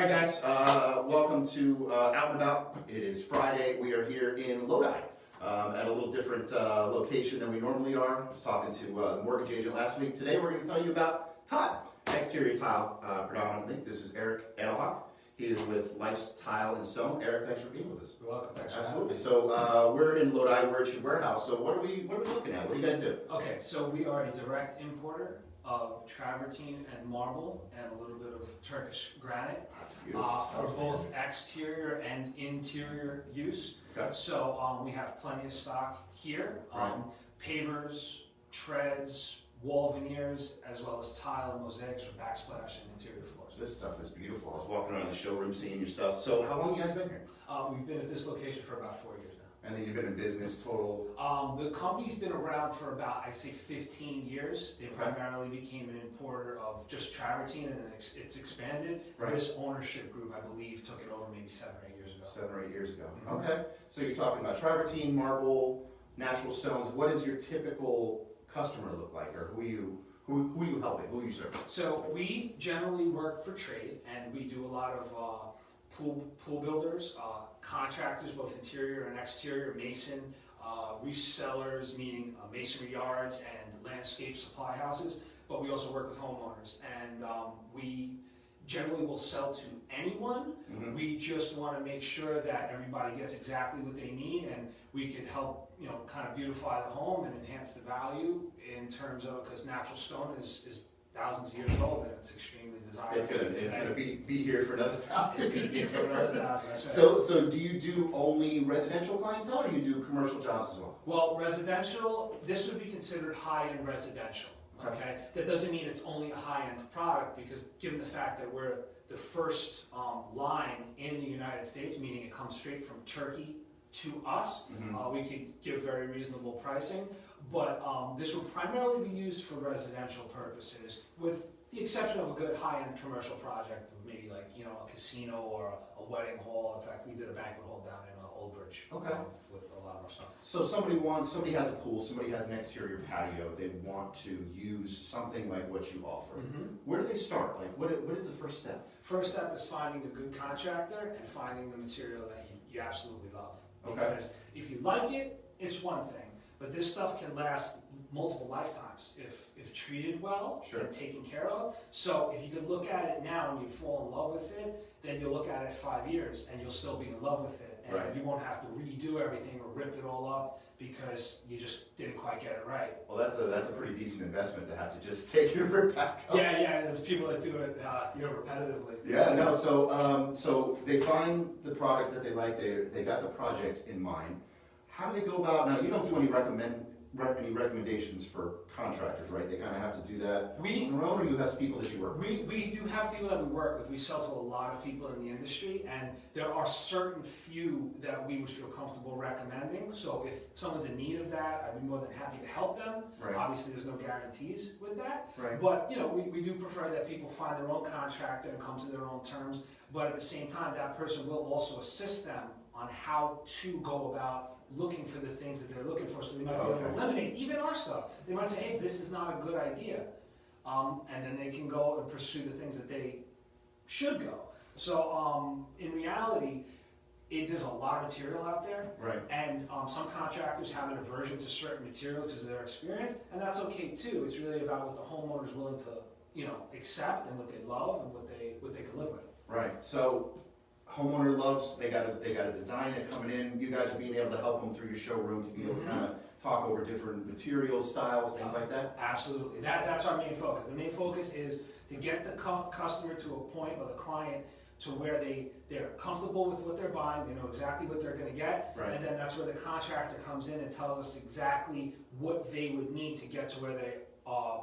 right, guys, welcome to Out and About. It is Friday. We are here in Lodi at a little different location than we normally are. I was talking to the mortgage agent last week. Today we're going to tell you about tile, exterior tile predominantly. This is Erik Adelhock. He is with Life's Tile and Stone. Erik, thanks for being with us. You're welcome. Thanks for Absolutely. So we're in Lodi. We're at your warehouse. So what are we looking at? What do you guys do? Okay, so we are a direct importer of travertine and marble and a little bit of Turkish granite That's beautiful for stuff, both man. exterior and interior use. Okay. So we have plenty of stock here. Right. Pavers, treads, wall veneers, as well as tile and mosaics for backsplash and interior floors. This stuff is beautiful. I was walking around the showroom seeing your stuff. So how long have you guys been here? We've been at this location for about 4 years now. And then you've been in business total? The company's been around for about, I'd say, 15 years. They Okay. primarily became an importer of just travertine, and then it's expanded. Right. This ownership group, I believe, took it over maybe 7 or 8 years ago. 7 or 8 years ago. Mhm. Okay. So you're talking about travertine, marble, natural stones. What does your typical customer look like, or who are you helping? Who are you serving? So we generally work for trade, and we do a lot of pool builders, contractors, both interior and exterior, mason, resellers, meaning masonry yards and landscape supply houses, but we also work with homeowners, and we generally will sell to anyone. Mm-hmm. We just want to make sure that everybody gets exactly what they need, and we can help, kind of beautify the home and enhance the value in terms of, because natural stone is thousands of years old, and it's extremely desirable. It's gonna be here for another 1,000 It's gonna be years. for another 1,000, that's right. So do you do only residential clientele, or do you do commercial jobs as well? Well, residential, this would be considered high-end residential, okay? That doesn't mean it's only a high-end product, because given the fact that we're the first line in the United States, meaning it comes straight from Turkey to us, Mm-hmm. we could give very reasonable pricing, but this would primarily be used for residential purposes, with the exception of a good high-end commercial project, maybe like, a casino or a wedding hall. In fact, we did a banquet hall down in Old Bridge. Okay. With a lot of our stuff. So somebody has a pool, somebody has an exterior patio, they want to use something like what you offer. Mm-hmm. Where do they start? Like, what is the first step? First step is finding a good contractor and finding the material that you absolutely love. Okay. Because if you like it, it's one thing, but this stuff can last multiple lifetimes if treated well Sure. and taken care of. So if you could look at it now and you fall in love with it, then you'll look at it 5 years and you'll still be in love with it. And Right. you won't have to redo everything or rip it all up because you just didn't quite get it right. Well, that's a pretty decent investment to have to just take it right back up. Yeah, there's people that do it repetitively. Yeah, no, so they find the product that they like, they got the project in mind. How do they go about, now you don't do any recommendations for contractors, right? They kind of have to do that on their own, or you have people that you work with? We do have people that we work with. We sell to a lot of people in the industry, and there are certain few that we would feel comfortable recommending. So if someone's in need of that, I'd be more than happy to help them. Right. Obviously, there's no guarantees with that. Right. But, we do prefer that people find their own contractor and come to their own terms. But at the same time, that person will also assist them on how to go about looking for the things that they're looking for, so they might be able to Okay. eliminate even our stuff. They might say, hey, this is not a good idea, and then they can go and pursue the things that they should go. So in reality, there's a lot of material out there, Right. and some contractors have an aversion to certain materials because of their experience, and that's okay too. It's really about what the homeowner is willing to accept and what they love and what they can live with. Right, so homeowner loves, they got a design that coming in, you guys are being able to help them through your showroom to be able to kind of talk over different materials, styles, things like that? Absolutely, that's our main focus. The main focus is to get the customer to a point, or the client, to where they're comfortable with what they're buying, they know exactly what they're gonna get, Right. and then that's where the contractor comes in and tells us exactly what they would need to get to where they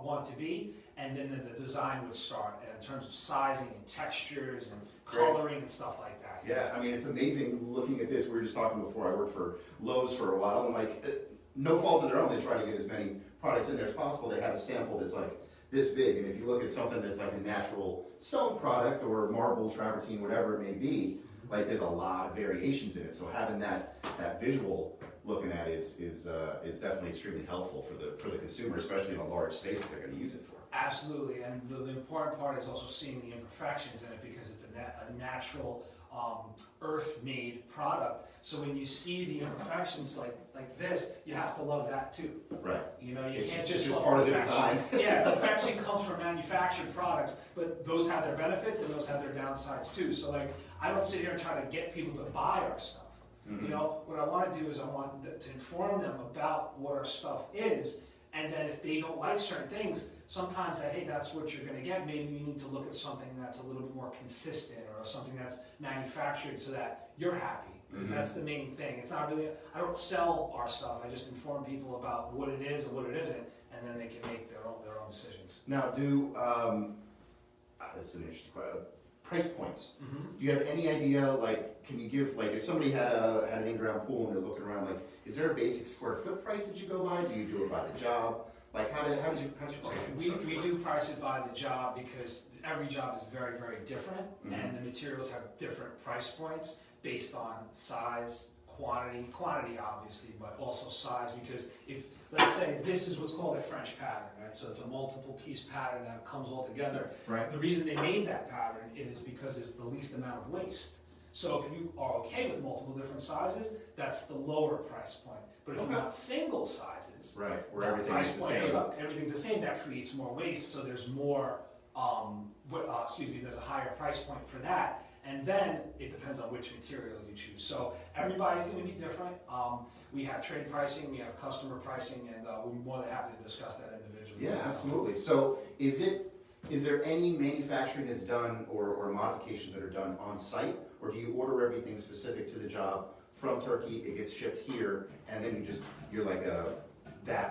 want to be, and then the design would start in terms of sizing and textures and coloring and stuff like that. Yeah, I mean, it's amazing looking at this. We were just talking before, I worked for Lowe's for a while, and like, no fault of their own, they try to get as many products in there as possible. They have a sample that's like this big, and if you look at something that's like a natural stone product or marble, travertine, whatever it may be, like there's a lot of variations in it. So having that visual looking at is definitely extremely helpful for the consumer, especially in a large space that they're going to use it for. Absolutely, and the important part is also seeing the imperfections in it because it's a natural earth-made product. So when you see the imperfections like this, you have to love that too. Right. You know, you It's can't just love part of the perfection. design. Yeah, perfection comes from manufactured products, but those have their benefits and those have their downsides too. So like, I don't sit here and try to get people to buy our stuff. Mm-hmm. You know, what I want to do is I want to inform them about what our stuff is, and then if they don't like certain things, sometimes hey, that's what you're going to get. Maybe you need to look at something that's a little bit more consistent or something that's manufactured so that you're happy. Because that's the main thing. It's not really, I don't sell our stuff, I just inform people about what it is and what it isn't, and then they can make their own decisions. Now, this is an interesting question. Price points. Mm-hmm. Do you have any idea, like, can you give, like, if somebody had an in-ground pool and they're looking around, like, is there a basic square foot price that you go by? Do you do it by the job? Like, how does your Okay, pricing we do price it by the job because every job is very, very different, and the materials have different price points based on size, quantity obviously, but also size, because if, let's say, this is what's called a French pattern, right? So it's a multiple piece pattern that comes all together. Right. The reason they made that pattern is because it's the least amount of waste. So if you are okay with multiple different sizes, that's the lower price point. But if you want single sizes, Right, where that everything price is the point goes same. up, everything's the same, that creates more waste, so there's more, there's a higher price point for that. And then it depends on which material you choose. So everybody's going to be different. We have trade pricing, we have customer pricing, and we're more than happy to discuss that individually. Yeah, absolutely. So is there any manufacturing that's done or modifications that are done on site? Or do you order everything specific to the job from Turkey, it gets shipped here, and then you're like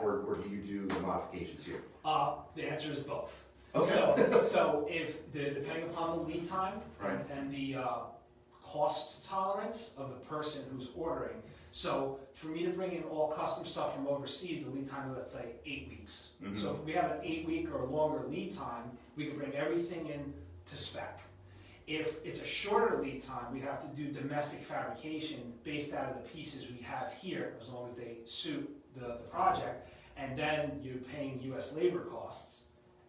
or do you do the modifications here? The answer is both. Okay. So if depending upon the lead time Right. and the cost tolerance of the person who's ordering. So for me to bring in all custom stuff from overseas, the lead time is, let's say, 8 weeks. Mm-hmm. So if we have an 8-week or longer lead time, we can bring everything in to spec. If it's a shorter lead time, we have to do domestic fabrication based out of the pieces we have here, as long as they suit the project, and then you're paying US labor costs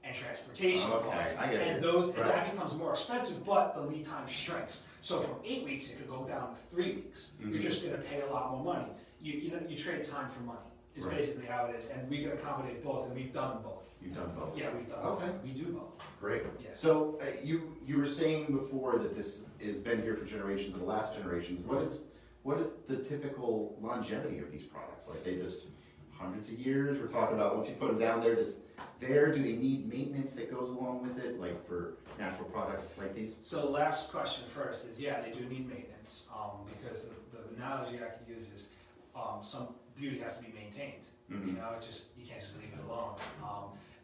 and transportation costs, I get and you. and that becomes more expensive, but the lead time shrinks. So from 8 weeks, it could go down to 3 weeks. Mm-hmm. You're just gonna pay a lot more money. You trade time for money, is Right. basically how it is, and we can accommodate both, and we've done both. You've done both. Yeah, we've done Okay. both. We do both. Great. Yeah. So you were saying before that this has been here for generations and the last generations. What is the typical longevity of these products? Like, they just hundreds of years? We're talking about once you put them down there, do they need maintenance that goes along with it, like for natural products like these? So the last question first is, yeah, they do need maintenance, because the analogy I could use is, some beauty has to be maintained. Mm-hmm. You know, you can't just leave it alone.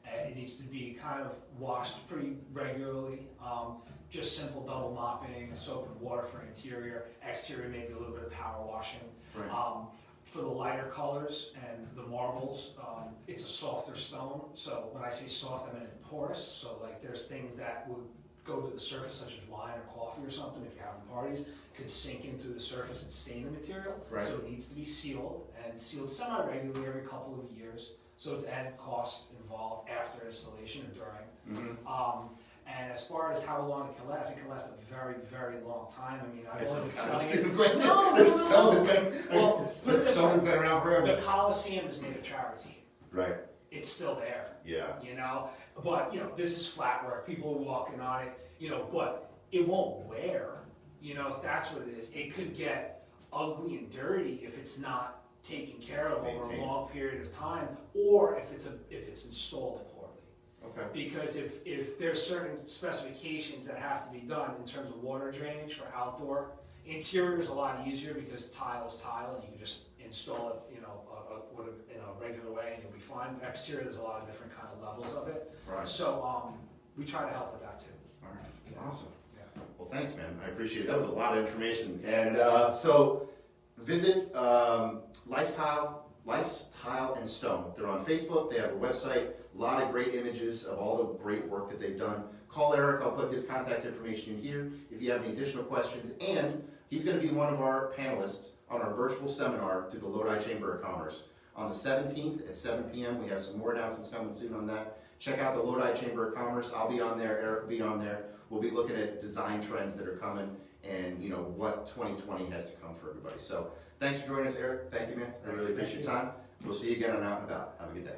And it needs to be kind of washed pretty regularly. Just simple double mopping, soap and water for interior, exterior maybe a little bit of power washing. Right. For the lighter colors and the marbles, it's a softer stone. So when I say soft, I mean it's porous. So like there's things that would go to the surface, such as wine or coffee or something, if you're having parties, could sink into the surface and stain the material. Right. So it needs to be sealed, and sealed semi-regularly every couple of years. So it's added cost involved after installation or during. Mm-hmm. And as far as how long it can last a very, very long time. I mean, I've This only been is kind of a selling it. stupid question. No, There's no, some no. that's been, Well, there's put it this some way. that's been around forever. The Coliseum is made of travertine. Right. It's still there. Yeah. You know, but this is flat work. People are walking on it. But it won't wear. If that's what it is, it could get ugly and dirty if it's not taken care of over a Maintained. long period of time, or if it's installed poorly. Okay. Because if there's certain specifications that have to be done in terms of water drainage for outdoor, interior is a lot easier because tile is tile and you can just install it, in a regular way and you'll be fine. Exterior, there's a lot of different kind of levels of it. Right. So we try to help with that too. All right. Yeah. Awesome. Yeah. Well, thanks, man. I appreciate it. That was a lot of information. And so visit Lifestyle and Stone. They're on Facebook. They have a website. A lot of great images of all the great work that they've done. Call Eric. I'll put his contact information in here if you have any additional questions. And he's going to be one of our panelists on our virtual seminar through the Lodi Chamber of Commerce on the 17th at 7 p.m. We have some more announcements coming soon on that. Check out the Lodi Chamber of Commerce. I'll be on there, Eric will be on there. We'll be looking at design trends that are coming and what 2020 has to come for everybody. So thanks for joining us, Eric. Thank you, man. I really appreciate your time. We'll see you again on Out and About. Have a good day.